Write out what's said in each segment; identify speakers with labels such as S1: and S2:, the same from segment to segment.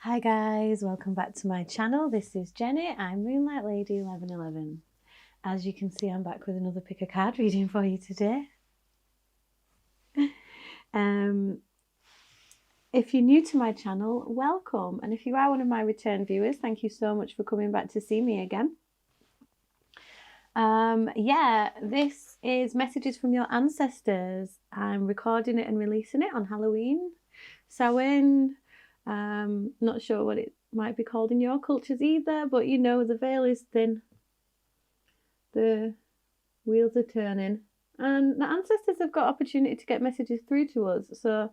S1: Hi guys, welcome back to my channel. This is Jenny. I'm Moonlight Lady 1111. As you can see, I'm back with another pick a card reading for you today. If you're new to my channel, welcome. And if you are one of my return viewers, thank you so much for coming back to see me again. This is messages from your ancestors. I'm recording it and releasing it on Halloween. Samhain. Not sure what it might be called in your cultures either, but you know, the veil is thin, the wheels are turning, and the ancestors have got opportunity to get messages through to us, so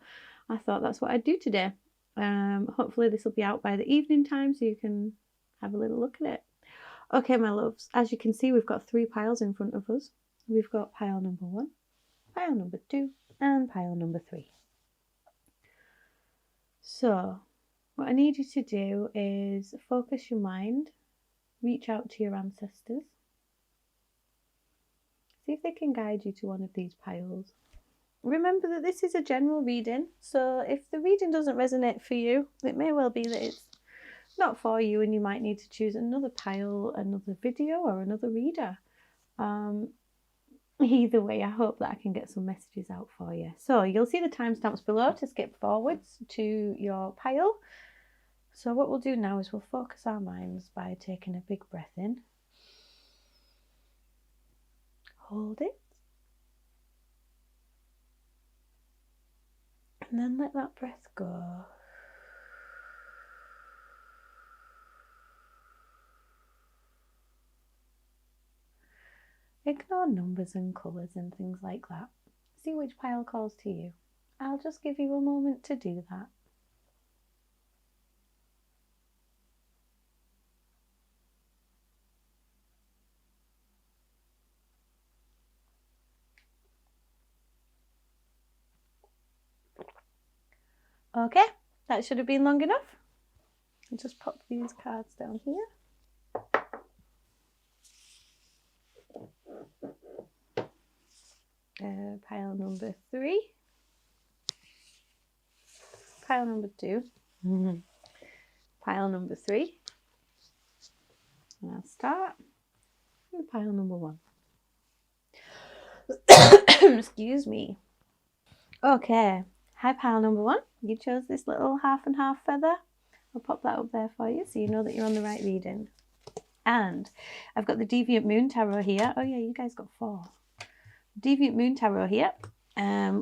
S1: I thought that's what I'd do today. Hopefully this will be out by the evening time so you can have a little look at it. Okay, my loves, as you can see, we've got 3 piles in front of us. We've got pile number 1, pile number 2, and pile number 3. So, what I need you to do is focus your mind, reach out to your ancestors, see if they can guide you to one of these piles. Remember that this is a general reading, so if the reading doesn't resonate for you, it may well be that it's not for you and you might need to choose another pile, another video, or another reader. Either way, I hope that I can get some messages out for you. So you'll see the timestamps below to skip forwards to your pile. So what we'll do now is we'll focus our minds by taking a big breath in. Hold it. And then let that breath go. Ignore numbers and colours and things like that. See which pile calls to you. I'll just give you a moment to do that. Okay, that should have been long enough. I'll just pop these cards down here. Pile number 3, pile number 2, pile number 3, and I'll start with pile number 1. Excuse me. Okay, hi pile number 1. You chose this little half and half feather. I'll pop that up there for you so you know that you're on the right reading. And I've got the Deviant Moon Tarot here. Oh yeah, you guys got 4. Deviant Moon Tarot here,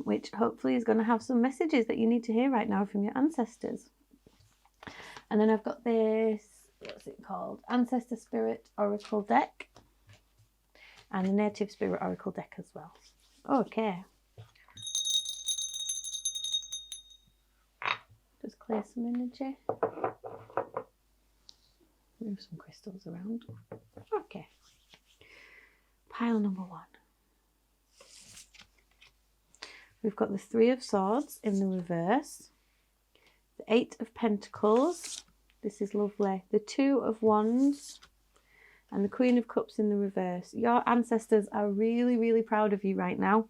S1: which hopefully is going to have some messages that you need to hear right now from your ancestors. And then I've got this, what's it called? Ancestor Spirit Oracle deck. And the Native Spirit Oracle deck as well. Okay. Just clear some energy. Move some crystals around. Okay. Pile number 1. We've got the 3 of Swords in the reverse, the 8 of Pentacles, this is lovely, the 2 of Wands, and the Queen of Cups in the reverse. Your ancestors are really, really proud of you right now.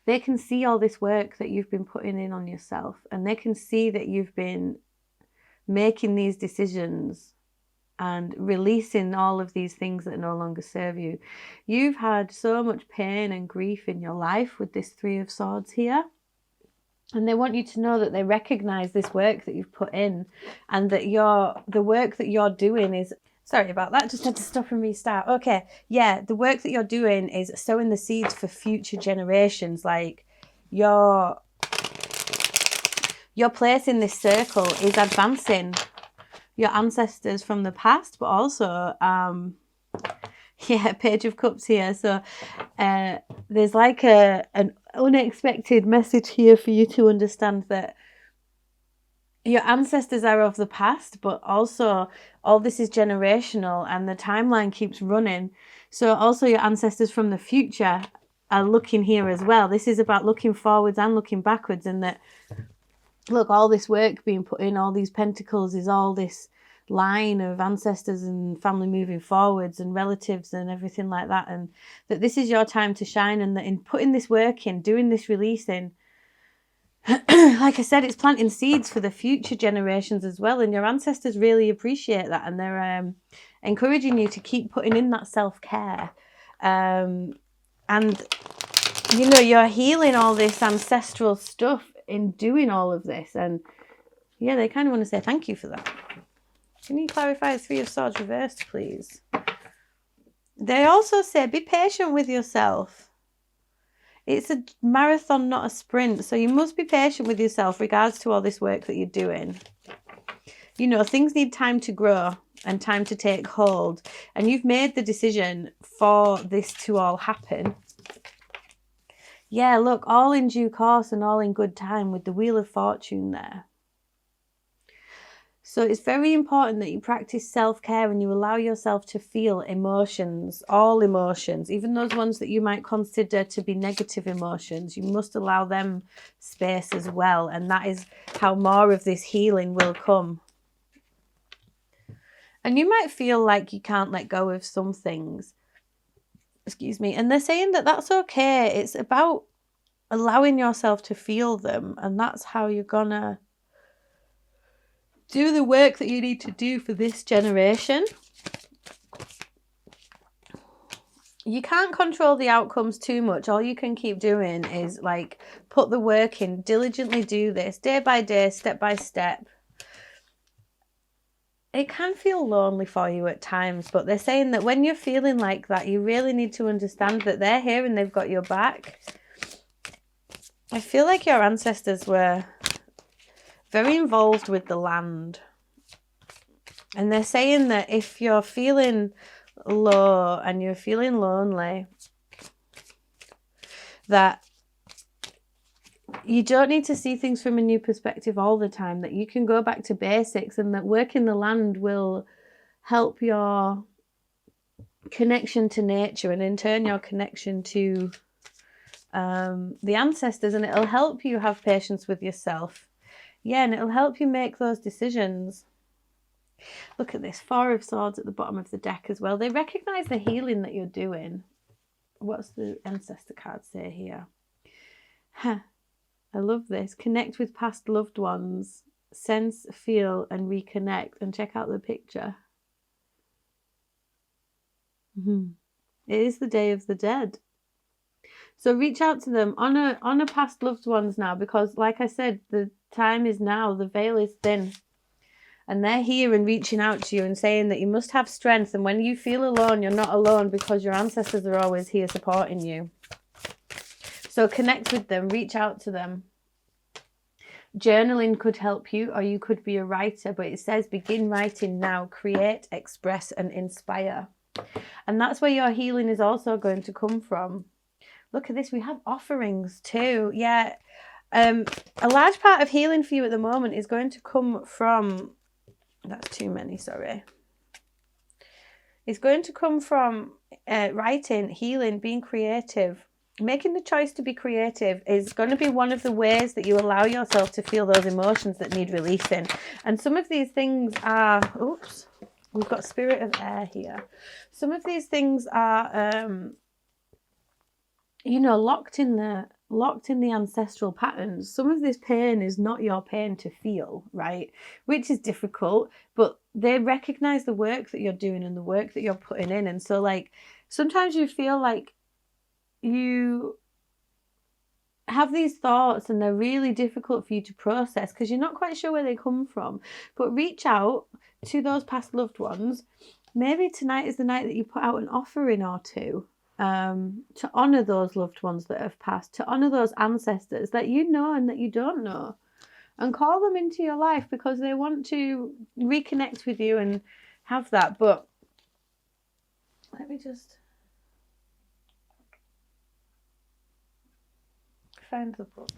S1: They can see all this work that you've been putting in on yourself, and they can see that you've been making these decisions and releasing all of these things that no longer serve you. You've had so much pain and grief in your life with this 3 of Swords here. And they want you to know that they recognize this work that you've put in, and that the work that you're doing is, sorry about that, just had to stop and restart. Okay, yeah, the work that you're doing is sowing the seeds for future generations. Like your place in this circle is advancing your ancestors from the past, but also Page of Cups here. So there's like an unexpected message here for you to understand that your ancestors are of the past, but also all this is generational and the timeline keeps running. So also your ancestors from the future are looking here as well. This is about looking forwards and looking backwards, and that, look, all this work being put in, all these pentacles, is all this line of ancestors and family moving forwards and relatives and everything like that, and that this is your time to shine, and that in putting this work in, doing this releasing, like I said, it's planting seeds for the future generations as well. And your ancestors really appreciate that. And they're encouraging you to keep putting in that self-care. And, you know, you're healing all this ancestral stuff in doing all of this. And yeah, they kind of want to say thank you for that. Can you clarify the Three of Swords reversed, please? They also say be patient with yourself. It's a marathon, not a sprint. So you must be patient with yourself regards to all this work that you're doing. You know, things need time to grow and time to take hold. And you've made the decision for this to all happen. Yeah, look, all in due course and all in good time with the Wheel of Fortune there. So it's very important that you practice self-care and you allow yourself to feel emotions, all emotions, even those ones that you might consider to be negative emotions. You must allow them space as well. And that is how more of this healing will come. And you might feel like you can't let go of some things. Excuse me. And they're saying that that's okay. It's about allowing yourself to feel them. And that's how you're gonna do the work that you need to do for this generation. You can't control the outcomes too much. All you can keep doing is like put the work in, diligently do this day by day, step by step. It can feel lonely for you at times, but they're saying that when you're feeling like that, you really need to understand that they're here and they've got your back. I feel like your ancestors were very involved with the land. And they're saying that if you're feeling low and you're feeling lonely, that you don't need to see things from a new perspective all the time, that you can go back to basics, and that working the land will help your connection to nature and in turn your connection to the ancestors, and it'll help you have patience with yourself. Yeah, and it'll help you make those decisions. Look at this, Four of Swords at the bottom of the deck as well. They recognize the healing that you're doing. What's the ancestor card say here? Huh. I love this. Connect with past loved ones. Sense, feel, and reconnect. And check out the picture. It is the Day of the Dead. So reach out to them. Honor past loved ones now, because like I said, the time is now. The veil is thin. And they're here and reaching out to you and saying that you must have strength. And when you feel alone, you're not alone, because your ancestors are always here supporting you. So connect with them, reach out to them. Journaling could help you, or you could be a writer, but it says begin writing now, create, express, and inspire. And that's where your healing is also going to come from. Look at this, we have offerings too. Yeah, a large part of healing for you at the moment is going to come from, that's too many, sorry. It's going to come from writing, healing, being creative. Making the choice to be creative is going to be one of the ways that you allow yourself to feel those emotions that need releasing. And some of these things are, oops, we've got Spirit of Air here. Some of these things are, you know, locked in the ancestral patterns. Some of this pain is not your pain to feel, right? Which is difficult, but they recognize the work that you're doing and the work that you're putting in. And so like, sometimes you feel like you have these thoughts and they're really difficult for you to process because you're not quite sure where they come from. But reach out to those past loved ones. Maybe tonight is the night that you put out an offering or two to honour those loved ones that have passed, to honour those ancestors that you know and that you don't know, and call them into your life because they want to reconnect with you and have that. But let me just find the book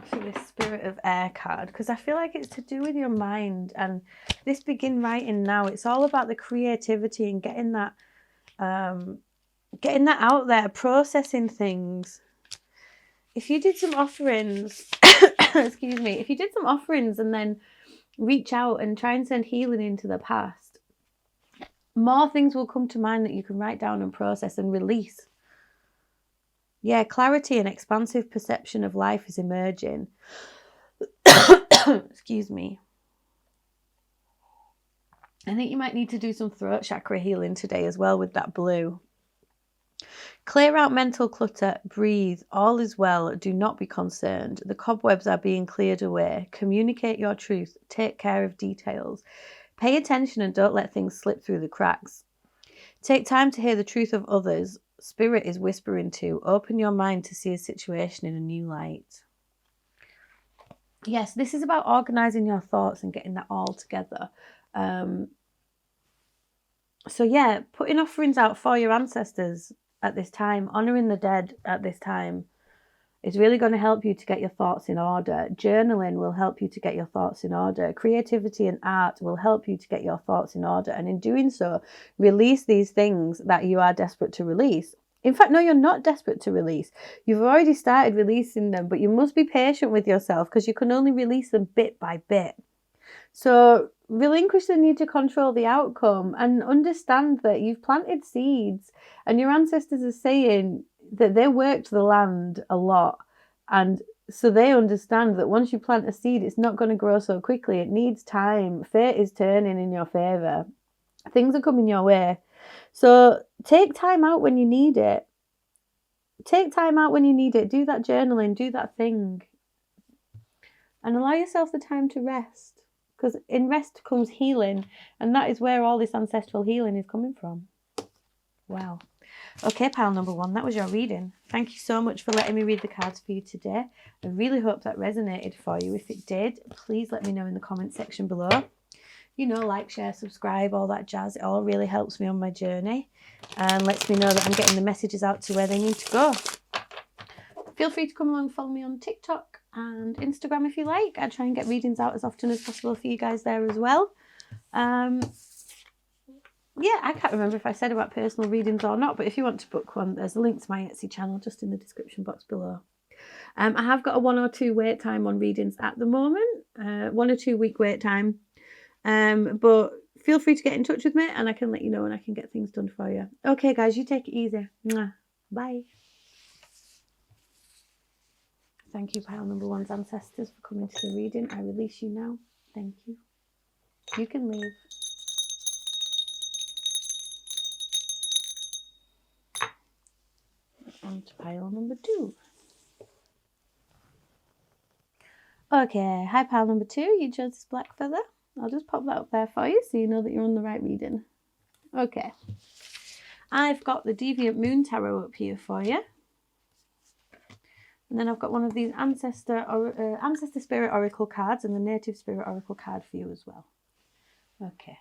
S1: for this Spirit of Air card, because I feel like it's to do with your mind. And this begin writing now, it's all about the creativity and getting that out there, processing things. If you did some offerings excuse me, if you did some offerings and then reach out and try and send healing into the past, more things will come to mind that you can write down and process and release. Yeah, clarity and expansive perception of life is emerging. Excuse me. I think you might need to do some throat chakra healing today as well with that blue. Clear out mental clutter, breathe, all is well, do not be concerned. The cobwebs are being cleared away. Communicate your truth, take care of details. Pay attention and don't let things slip through the cracks. Take time to hear the truth of others. Spirit is whispering to. Open your mind to see a situation in a new light. Yes, this is about organising your thoughts and getting that all together. So yeah, putting offerings out for your ancestors at this time, honouring the dead at this time is really going to help you to get your thoughts in order. Journaling will help you to get your thoughts in order. Creativity and art will help you to get your thoughts in order. And in doing so, release these things that you are desperate to release. In fact, no, you're not desperate to release. You've already started releasing them, but you must be patient with yourself because you can only release them bit by bit. So relinquish the need to control the outcome and understand that you've planted seeds and your ancestors are saying that they worked the land a lot. And so they understand that once you plant a seed, it's not going to grow so quickly. It needs time. Fate is turning in your favour. Things are coming your way. So take time out when you need it. Take time out when you need it. Do that journaling. Do that thing. And allow yourself the time to rest. Because in rest comes healing. And that is where all this ancestral healing is coming from. Wow. Okay, pile number 1, that was your reading. Thank you so much for letting me read the cards for you today. I really hope that resonated for you. If it did, please let me know in the comment section below. You know, like, share, subscribe, all that jazz. It all really helps me on my journey and lets me know that I'm getting the messages out to where they need to go. Feel free to come along and follow me on TikTok and Instagram if you like. I try and get readings out as often as possible for you guys there as well. Yeah, I can't remember if I said about personal readings or not, but if you want to book one, there's a link to my Etsy channel just in the description box below. I have got a 1 or 2 wait time on readings at the moment, 1 or 2 week wait time. But feel free to get in touch with me and I can let you know when I can get things done for you. Okay, guys, you take it easy. Mwah. Bye. Thank you, pile number 1's ancestors, for coming to the reading. I release you now. Thank you. You can leave. On to pile number 2. Okay, hi pile number 2. You chose this black feather. I'll just pop that up there for you so you know that you're on the right reading. Okay. I've got the Deviant Moon Tarot up here for you. And then I've got one of these Ancestor Spirit Oracle cards and the Native Spirit Oracle card for you as well. Okay.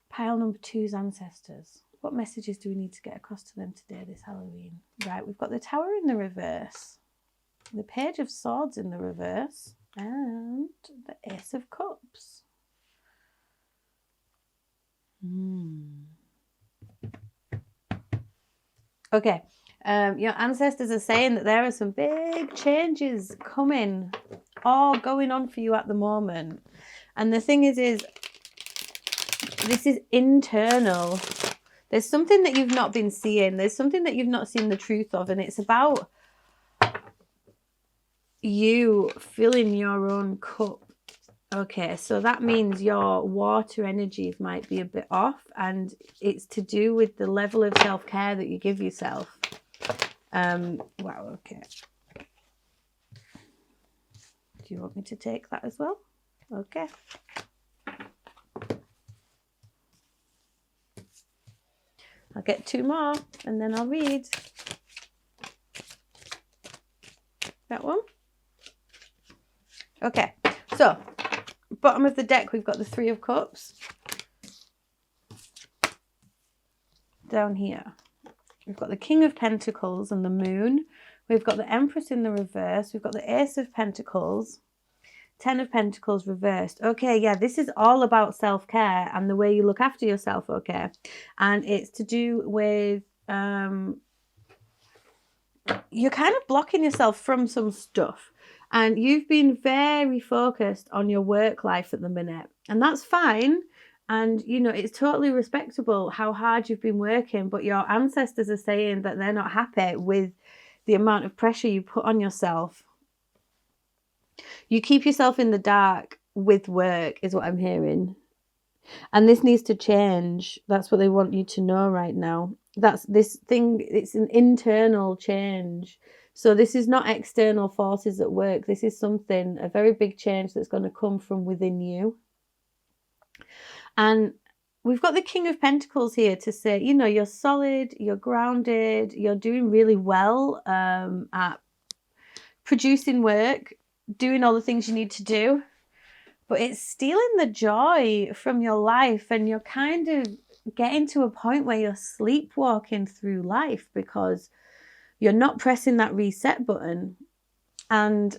S1: Pile number 2's ancestors. What messages do we need to get across to them today, this Halloween? Right, we've got the Tower in the reverse, the Page of Swords in the reverse, and the Ace of Cups. Okay, your ancestors are saying that there are some big changes coming, all going on for you at the moment. And the thing is this is internal. There's something that you've not been seeing. There's something that you've not seen the truth of. And it's about you filling your own cup. Okay, so that means your water energies might be a bit off. And it's to do with the level of self-care that you give yourself. Wow, okay. Do you want me to take that as well? Okay. I'll get 2 more and then I'll read. That one? Okay, so bottom of the deck we've got the 3 of Cups. Down here we've got the King of Pentacles and the Moon. We've got the Empress in the reverse. We've got the Ace of Pentacles. 10 of Pentacles reversed. Okay, yeah, this is all about self-care and the way you look after yourself, okay? And it's to do with you're kind of blocking yourself from some stuff. And you've been very focused on your work life at the minute. And that's fine. And, you know, it's totally respectable how hard you've been working, but your ancestors are saying that they're not happy with the amount of pressure you put on yourself. You keep yourself in the dark with work, is what I'm hearing. And this needs to change. That's what they want you to know right now. That's this thing, it's an internal change. So this is not external forces at work. This is something, a very big change that's going to come from within you. And we've got the King of Pentacles here to say, you know, you're solid, you're grounded, you're doing really well at producing work, doing all the things you need to do. But it's stealing the joy from your life, and you're kind of getting to a point where you're sleepwalking through life because you're not pressing that reset button. And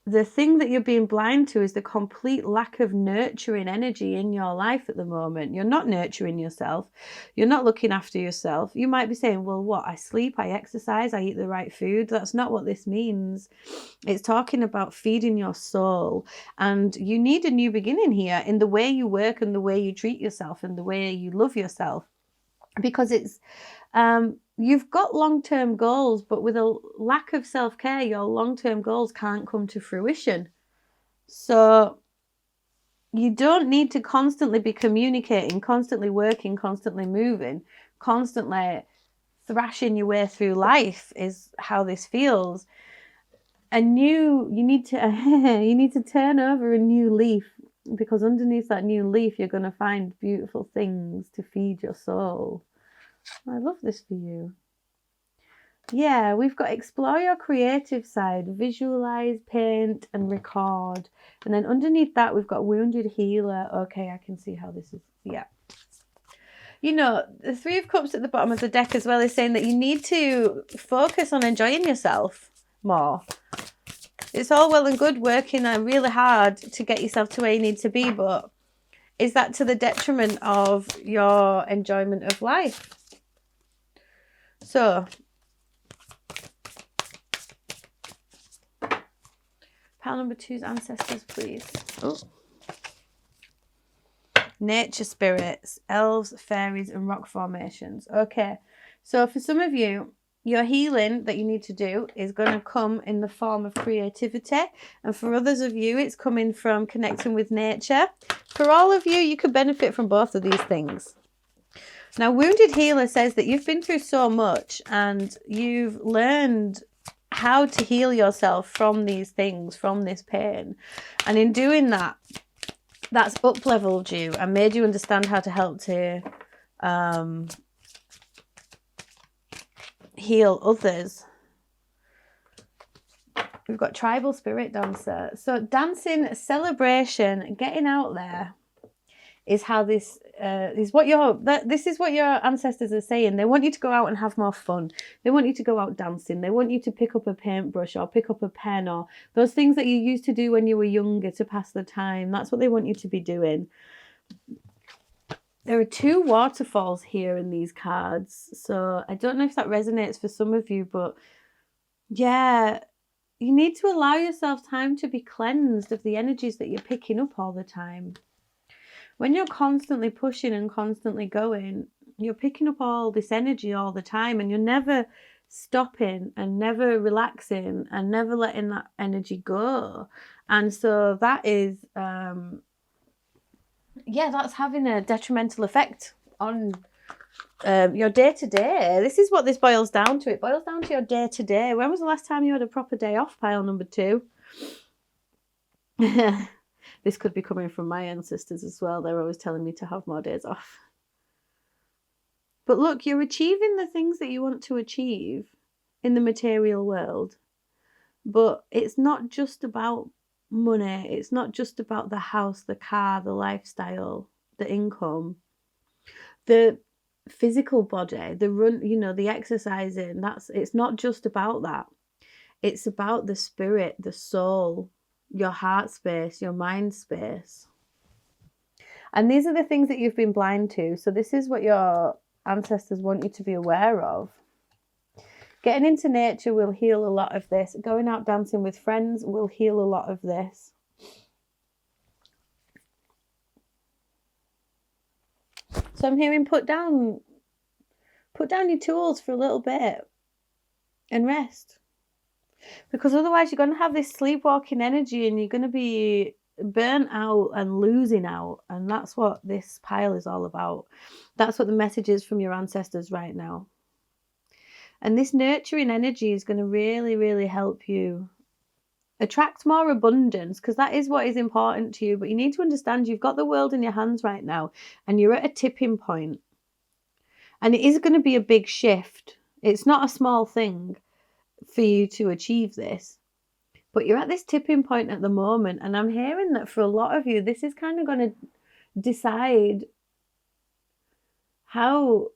S1: the thing that you're being blind to is the complete lack of nurturing energy in your life at the moment. You're not nurturing yourself. You're not looking after yourself. You might be saying, well, what? I sleep, I exercise, I eat the right food. That's not what this means. It's talking about feeding your soul. And you need a new beginning here in the way you work and the way you treat yourself and the way you love yourself. Because it's... you've got long-term goals, but with a lack of self-care, your long-term goals can't come to fruition. So you don't need to constantly be communicating, constantly working, constantly moving, constantly thrashing your way through life is how this feels. You need to turn over a new leaf, because underneath that new leaf, you're going to find beautiful things to feed your soul. I love this for you. Yeah, we've got explore your creative side, visualize, paint, and record. And then underneath that, we've got wounded healer. Okay, I can see how this is. Yeah. You know, the Three of Cups at the bottom of the deck as well is saying that you need to focus on enjoying yourself more. It's all well and good working really hard to get yourself to where you need to be, but is that to the detriment of your enjoyment of life? So, pile number 2's ancestors, please. Oh. Nature spirits, elves, fairies, and rock formations. Okay, so for some of you, your healing that you need to do is going to come in the form of creativity. And for others of you, it's coming from connecting with nature. For all of you, you could benefit from both of these things. Now, Wounded Healer says that you've been through so much and you've learned how to heal yourself from these things, from this pain. And in doing that, that's up-leveled you and made you understand how to help to heal others. We've got Tribal Spirit Dancer. So dancing, celebration, getting out there is how this is what this is what your ancestors are saying. They want you to go out and have more fun. They want you to go out dancing. They want you to pick up a paintbrush or pick up a pen or those things that you used to do when you were younger to pass the time. That's what they want you to be doing. There are 2 waterfalls here in these cards. So I don't know if that resonates for some of you, but yeah, you need to allow yourself time to be cleansed of the energies that you're picking up all the time. When you're constantly pushing and constantly going, you're picking up all this energy all the time and you're never stopping and never relaxing and never letting that energy go. And so that is, that's having a detrimental effect on your day-to-day. This is what this boils down to. It boils down to your day-to-day. When was the last time you had a proper day off, pile number 2? This could be coming from my ancestors as well. They're always telling me to have more days off. But look, you're achieving the things that you want to achieve in the material world. But it's not just about money. It's not just about the house, the car, the lifestyle, the income, the physical body, the run, the exercising. It's not just about that. It's about the spirit, the soul, your heart space, your mind space. And these are the things that you've been blind to. So this is what your ancestors want you to be aware of. Getting into nature will heal a lot of this. Going out dancing with friends will heal a lot of this. So I'm hearing put down your tools for a little bit and rest. Because otherwise you're going to have this sleepwalking energy and you're going to be burnt out and losing out. And that's what this pile is all about. That's what the message is from your ancestors right now. And this nurturing energy is going to really, really help you attract more abundance, because that is what is important to you. But you need to understand you've got the world in your hands right now and you're at a tipping point. And it is going to be a big shift. It's not a small thing for you to achieve this. But you're at this tipping point at the moment. And I'm hearing that for a lot of you, this is kind of going to decide how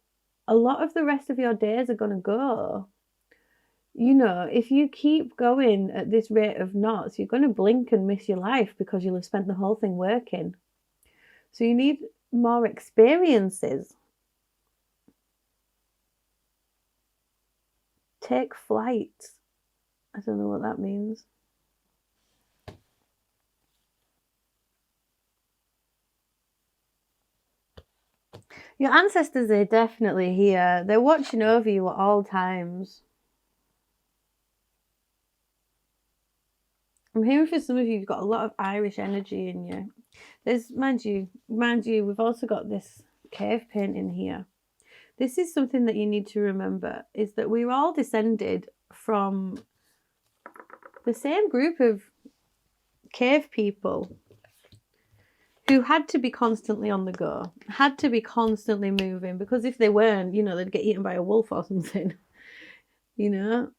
S1: a lot of the rest of your days are going to go. You know, if you keep going at this rate of knots, you're going to blink and miss your life because you'll have spent the whole thing working. So you need more experiences. Take flight. I don't know what that means. Your ancestors are definitely here. They're watching over you at all times. I'm hearing for some of you, you've got a lot of Irish energy in you. There's, mind you, we've also got this cave painting here. This is something that you need to remember, is that we're all descended from the same group of cave people who had to be constantly on the go, had to be constantly moving, because if they weren't, you know, they'd get eaten by a wolf or something. You know,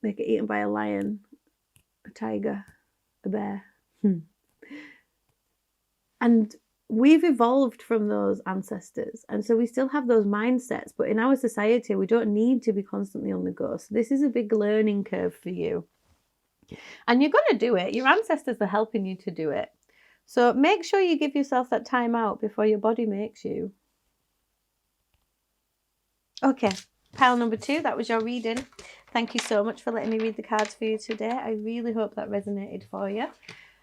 S1: they'd get eaten by a lion, a tiger, a bear. And we've evolved from those ancestors. And so we still have those mindsets. But in our society, we don't need to be constantly on the go. So this is a big learning curve for you. And you're going to do it. Your ancestors are helping you to do it. So make sure you give yourself that time out before your body makes you. Okay, pile number 2, that was your reading. Thank you so much for letting me read the cards for you today. I really hope that resonated for you.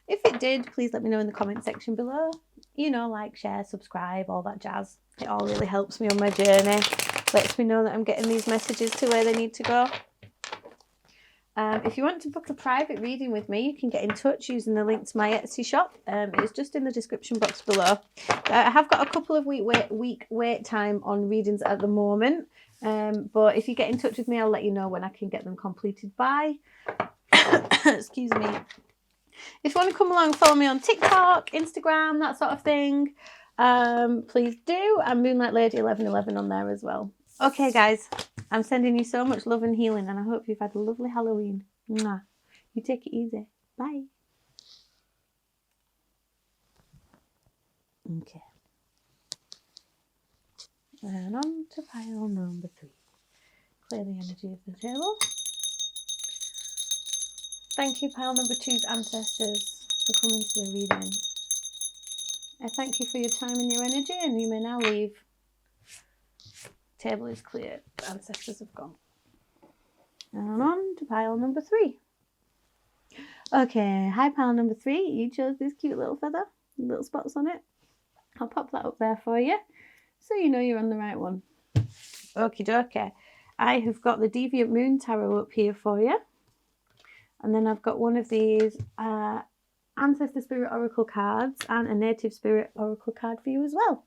S1: If it did, please let me know in the comment section below. You know, like, share, subscribe, all that jazz. It all really helps me on my journey. Lets me know that I'm getting these messages to where they need to go. If you want to book a private reading with me, you can get in touch using the link to my Etsy shop. It's just in the description box below. I have got a couple of week wait time on readings at the moment. But if you get in touch with me, I'll let you know when I can get them completed by. Excuse me. If you want to come along, follow me on TikTok, Instagram, that sort of thing, please do. I'm Moonlight Lady 1111 on there as well. Okay, guys, I'm sending you so much love and healing, and I hope you've had a lovely Halloween. Mwah. You take it easy. Bye. Okay. And on to pile number 3. Clear the energy of the table. Thank you, pile number 2's ancestors, for coming to the reading. I thank you for your time and your energy, and you may now leave. Table is clear. Ancestors have gone. And on to pile number 3. Okay, hi pile number 3. You chose this cute little feather, little spots on it. I'll pop that up there for you, so you know you're on the right one. Okie dokie. I have got the Deviant Moon Tarot up here for you. And then I've got one of these Ancestor Spirit Oracle cards and a Native Spirit Oracle card for you as well.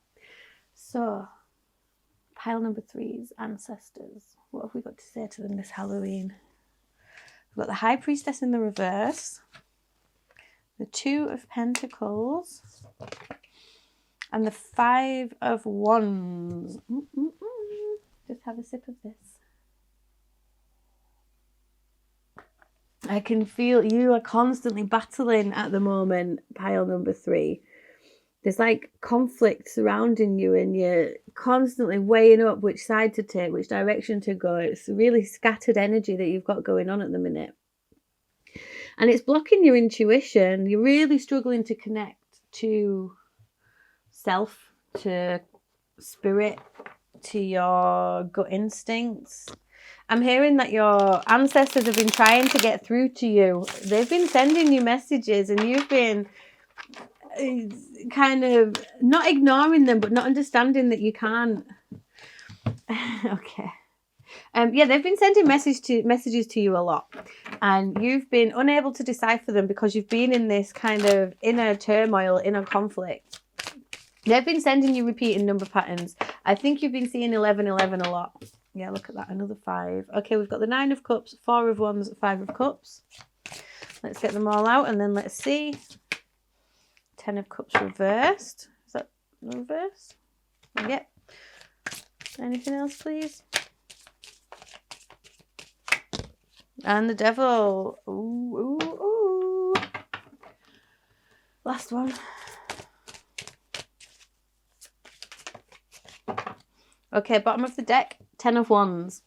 S1: So, pile number 3's ancestors. What have we got to say to them this Halloween? We've got the High Priestess in the reverse, the 2 of Pentacles, and the 5 of Wands. Just have a sip of this. I can feel you are constantly battling at the moment, pile number 3. There's like conflict surrounding you and you're constantly weighing up which side to take, which direction to go. It's really scattered energy that you've got going on at the minute. And it's blocking your intuition. You're really struggling to connect to self, to spirit, to your gut instincts. I'm hearing that your ancestors have been trying to get through to you. They've been sending you messages and you've been kind of not ignoring them, but not understanding that you can't. Okay. Yeah, they've been sending messages to you a lot, and you've been unable to decipher them because you've been in this kind of inner turmoil, inner conflict. They've been sending you repeating number patterns. I think you've been seeing 11, 11 a lot. Yeah, look at that, another 5. Okay, we've got the 9 of Cups, 4 of Wands, 5 of Cups. Let's get them all out, and then let's see. 10 of Cups reversed. Is that reversed? Yep. Anything else, please? And the Devil. Ooh, ooh, ooh. Last one. Okay, bottom of the deck, 10 of Wands.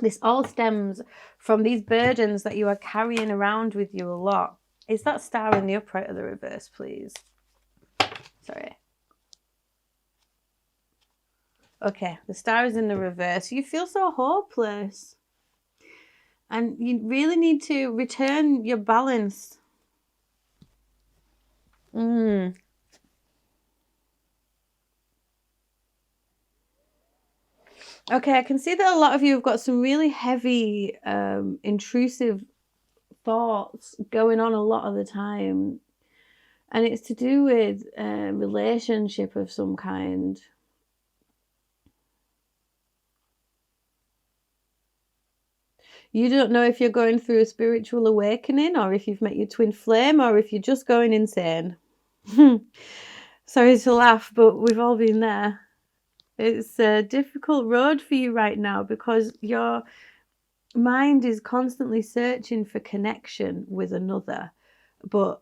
S1: This all stems from these burdens that you are carrying around with you a lot. Is that star in the upright or the reverse, please? Sorry. Okay, the star is in the reverse. You feel so hopeless. And you really need to return your balance. Okay, I can see that a lot of you have got some really heavy, intrusive thoughts going on a lot of the time. And it's to do with a relationship of some kind. You don't know if you're going through a spiritual awakening, or if you've met your twin flame, or if you're just going insane. Sorry to laugh, but we've all been there. It's a difficult road for you right now because your mind is constantly searching for connection with another. But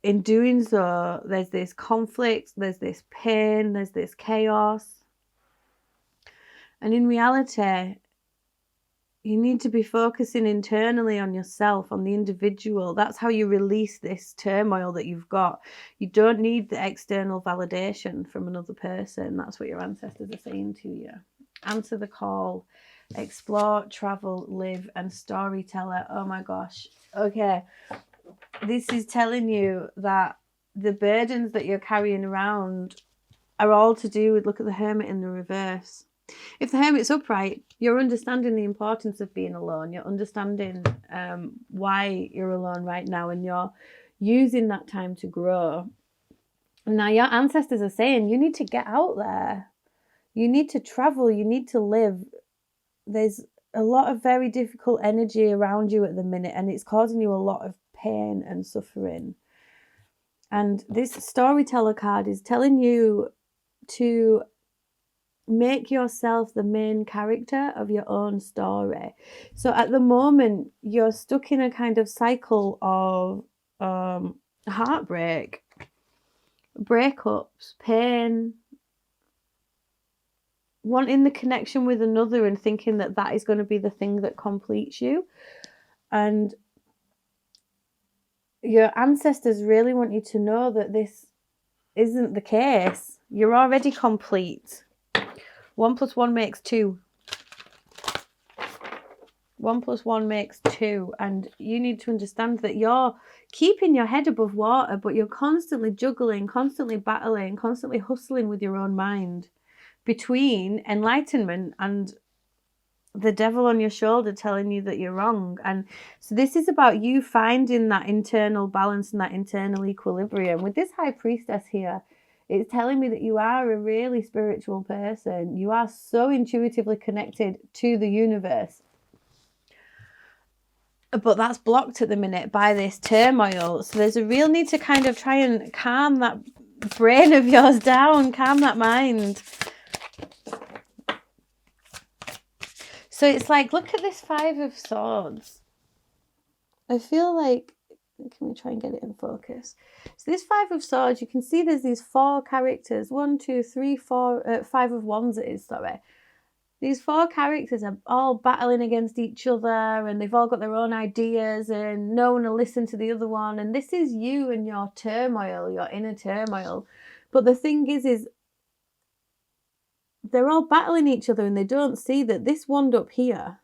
S1: in doing so, there's this conflict, there's this pain, there's this chaos. And in reality, you need to be focusing internally on yourself, on the individual. That's how you release this turmoil that you've got. You don't need the external validation from another person. That's what your ancestors are saying to you. Answer the call. Explore, travel, live, and storyteller. Oh my gosh. Okay. This is telling you that the burdens that you're carrying around are all to do with, look at the Hermit in the reverse. If the Hermit's upright, you're understanding the importance of being alone. You're understanding why you're alone right now, and you're using that time to grow. Now, your ancestors are saying you need to get out there. You need to travel. You need to live. There's a lot of very difficult energy around you at the minute, and it's causing you a lot of pain and suffering. And this storyteller card is telling you to make yourself the main character of your own story. So at the moment, you're stuck in a kind of cycle of heartbreak, breakups, pain, wanting the connection with another and thinking that that is going to be the thing that completes you. And your ancestors really want you to know that this isn't the case. You're already complete. 1 + 1 makes 2. 1 + 1 makes 2. And you need to understand that you're keeping your head above water, but you're constantly juggling, constantly battling, constantly hustling with your own mind between enlightenment and the devil on your shoulder telling you that you're wrong. And so this is about you finding that internal balance and that internal equilibrium. With this High Priestess here, it's telling me that you are a really spiritual person. You are so intuitively connected to the universe. But that's blocked at the minute by this turmoil. So there's a real need to kind of try and calm that brain of yours down, calm that mind. So it's like, look at this 5 of Swords. I feel like, can we try and get it in focus? So this 5 of Swords, you can see there's these 4 characters. 1, 2, 3, 4, 5 of Wands it is, sorry. These 4 characters are all battling against each other, and they've all got their own ideas, and no one will listen to the other one. And this is you and your turmoil, your inner turmoil. But the thing is they're all battling each other, and they don't see that this wand up here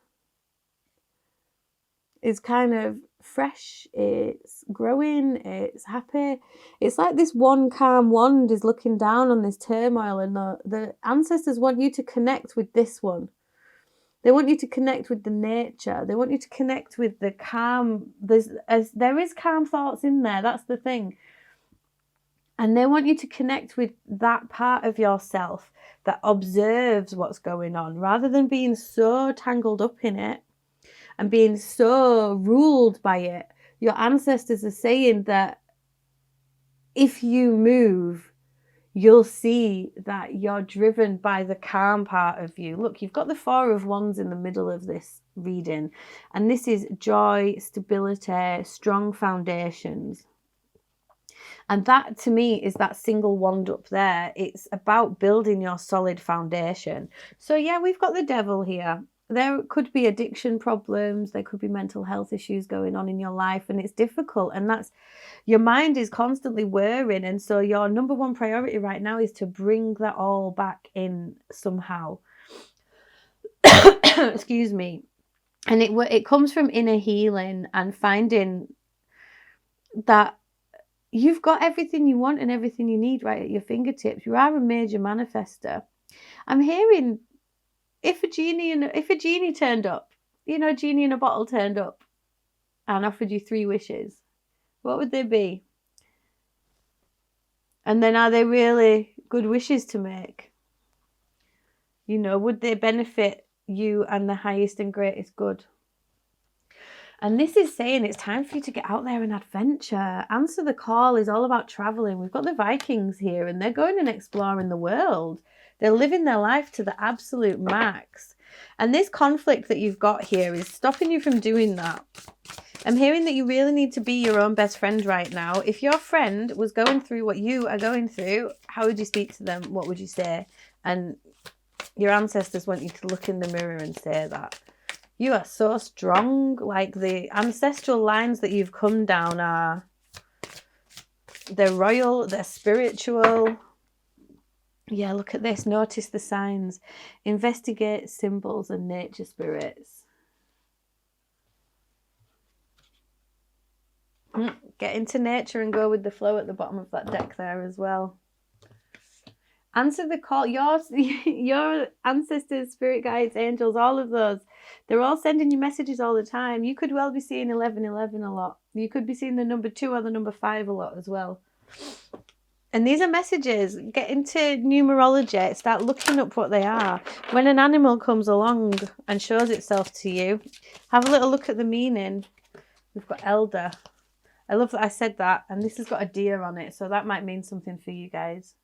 S1: is kind of fresh, it's growing, it's happy. It's like this one calm wand is looking down on this turmoil, and the ancestors want you to connect with this one. They want you to connect with the nature. They want you to connect with the calm. There is calm thoughts in there. That's the thing. And they want you to connect with that part of yourself that observes what's going on, rather than being so tangled up in it and being so ruled by it. Your ancestors are saying that if you move, you'll see that you're driven by the calm part of you. Look, you've got the Four of Wands in the middle of this reading, and this is joy, stability, strong foundations. And that, to me, is that single wand up there. It's about building your solid foundation. So yeah, we've got the Devil here. There could be addiction problems. There could be mental health issues going on in your life, and it's difficult. And that's, your mind is constantly whirring. And so your number one priority right now is to bring that all back in somehow. Excuse me. And it comes from inner healing and finding that you've got everything you want and everything you need right at your fingertips. You are a major manifester. I'm hearing, if a genie turned up, you know, a genie in a bottle turned up and offered you 3 wishes, what would they be? And then, are they really good wishes to make? You know, would they benefit you and the highest and greatest good? And this is saying it's time for you to get out there and adventure. Answer the Call is all about traveling. We've got the Vikings here, and they're going and exploring the world. They're living their life to the absolute max. And this conflict that you've got here is stopping you from doing that. I'm hearing that you really need to be your own best friend right now. If your friend was going through what you are going through, how would you speak to them? What would you say? And your ancestors want you to look in the mirror and say that. You are so strong. Like, the ancestral lines that you've come down they're royal, they're spiritual. Yeah, look at this. Notice the signs. Investigate symbols and nature spirits. Get into nature and go with the flow at the bottom of that deck there as well. Answer the call. Your ancestors, spirit guides, angels, all of those, they're all sending you messages all the time. You could well be seeing 1111 a lot. You could be seeing the number 2 or the number 5 a lot as well. And these are messages. Get into numerology. Start looking up what they are. When an animal comes along and shows itself to you, have a little look at the meaning. We've got elder. I love that I said that. And this has got a deer on it, so that might mean something for you guys.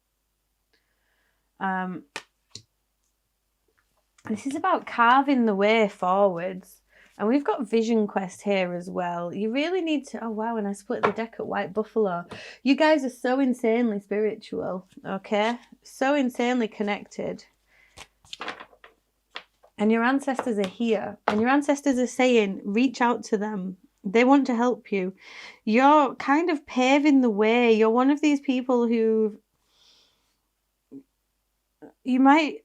S1: This is about carving the way forwards. And we've got Vision Quest here as well. You really need to... Oh, wow, and I split the deck at White Buffalo. You guys are so insanely spiritual, okay? So insanely connected. And your ancestors are here. And your ancestors are saying, reach out to them. They want to help you. You're kind of paving the way. You're one of these people who... You might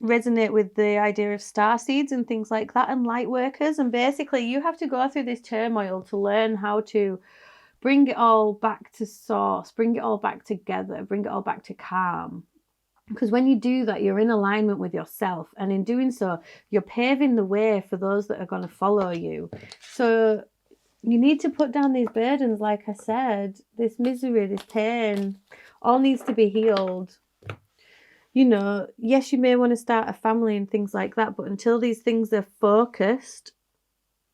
S1: resonate with the idea of star seeds and things like that, and light workers. And basically you have to go through this turmoil to learn how to bring it all back to source, bring it all back together, bring it all back to calm. Because when you do that, you're in alignment with yourself. And in doing so, you're paving the way for those that are going to follow you. So you need to put down these burdens, like I said. This misery, this pain, all needs to be healed. You know, yes, you may want to start a family and things like that, but until these things are focused,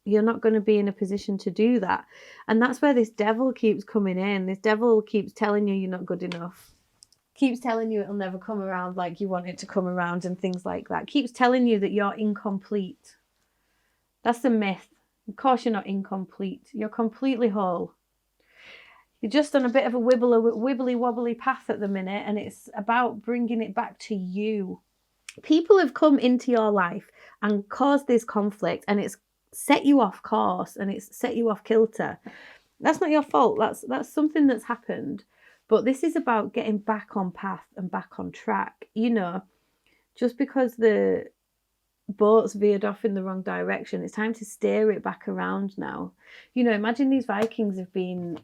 S1: you're not going to be in a position to do that. And that's where this devil keeps coming in. This devil keeps telling you you're not good enough. Keeps telling you it'll never come around like you want it to come around and things like that. Keeps telling you that you're incomplete. That's the myth. Of course you're not incomplete. You're completely whole. You're just on a bit of a wibbly wobbly path at the minute, and it's about bringing it back to you. People have come into your life and caused this conflict, and it's set you off course and it's set you off kilter. That's not your fault. That's something that's happened. But this is about getting back on path and back on track. You know, just because the boat's veered off in the wrong direction. It's time to steer it back around now. You know, imagine these Vikings have been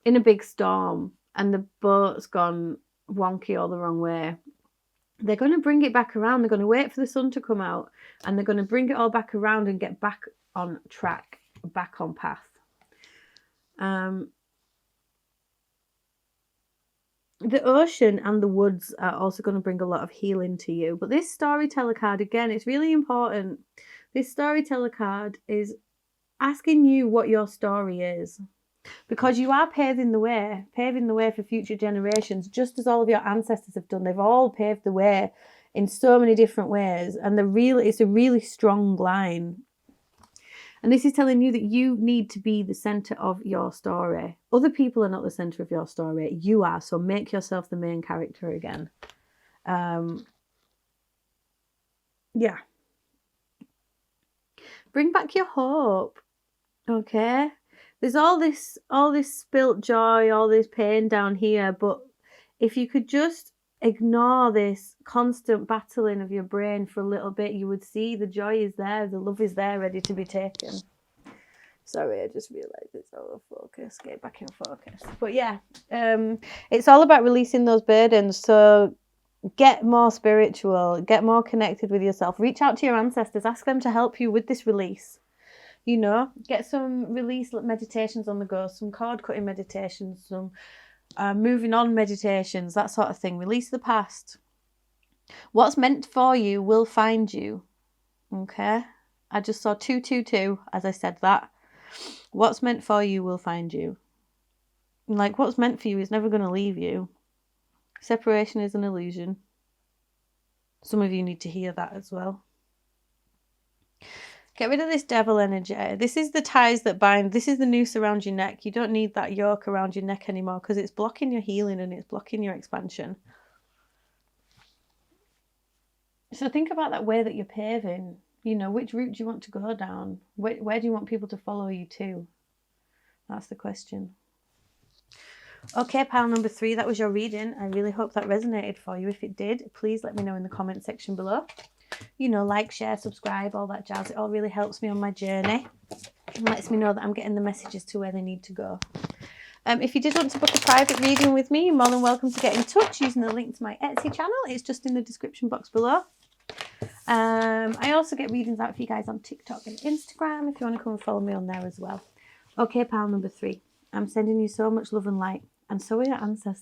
S1: in a big storm and the boat's gone wonky all the wrong way. They're going to bring it back around. They're going to wait for the sun to come out and they're going to bring it all back around and get back on track, back on path. The ocean and the woods are also going to bring a lot of healing to you. But this storyteller card, again, it's really important. This storyteller card is asking you what your story is. Because you are paving the way for future generations, just as all of your ancestors have done. They've all paved the way in so many different ways. And it's a really strong line. And this is telling you that you need to be the centre of your story. Other people are not the centre of your story. You are. So make yourself the main character again. Yeah. Bring back your hope. Okay. There's all this spilt joy, all this pain down here. But if you could just ignore this constant battling of your brain for a little bit, you would see the joy is there, the love is there, ready to be taken. Sorry, I just realised it's out of focus. Get back in focus. But yeah, it's all about releasing those burdens. So get more spiritual, get more connected with yourself. Reach out to your ancestors, ask them to help you with this release. You know, get some release meditations on the go, some cord cutting meditations, some moving on meditations, that sort of thing. Release the past. What's meant for you will find you. Okay? I just saw 222 as I said that. What's meant for you will find you. Like, what's meant for you is never going to leave you. Separation is an illusion. Some of you need to hear that as well. Get rid of this devil energy. This is the ties that bind. This is the noose around your neck. You don't need that yoke around your neck anymore because it's blocking your healing and it's blocking your expansion. So think about that way that you're paving. You know, which route do you want to go down? Where do you want people to follow you to? That's the question. Okay, pile number 3, that was your reading. I really hope that resonated for you. If it did, please let me know in the comment section below. You know, like, share, subscribe, all that jazz. It all really helps me on my journey and lets me know that I'm getting the messages to where they need to go. If you did want to book a private reading with me, you're more than welcome to get in touch using the link to my Etsy channel. It's just in the description box below. I also get readings out for you guys on TikTok and Instagram if you want to come and follow me on there as well. Okay, pile number 3. I'm sending you so much love and light, and so are your ancestors.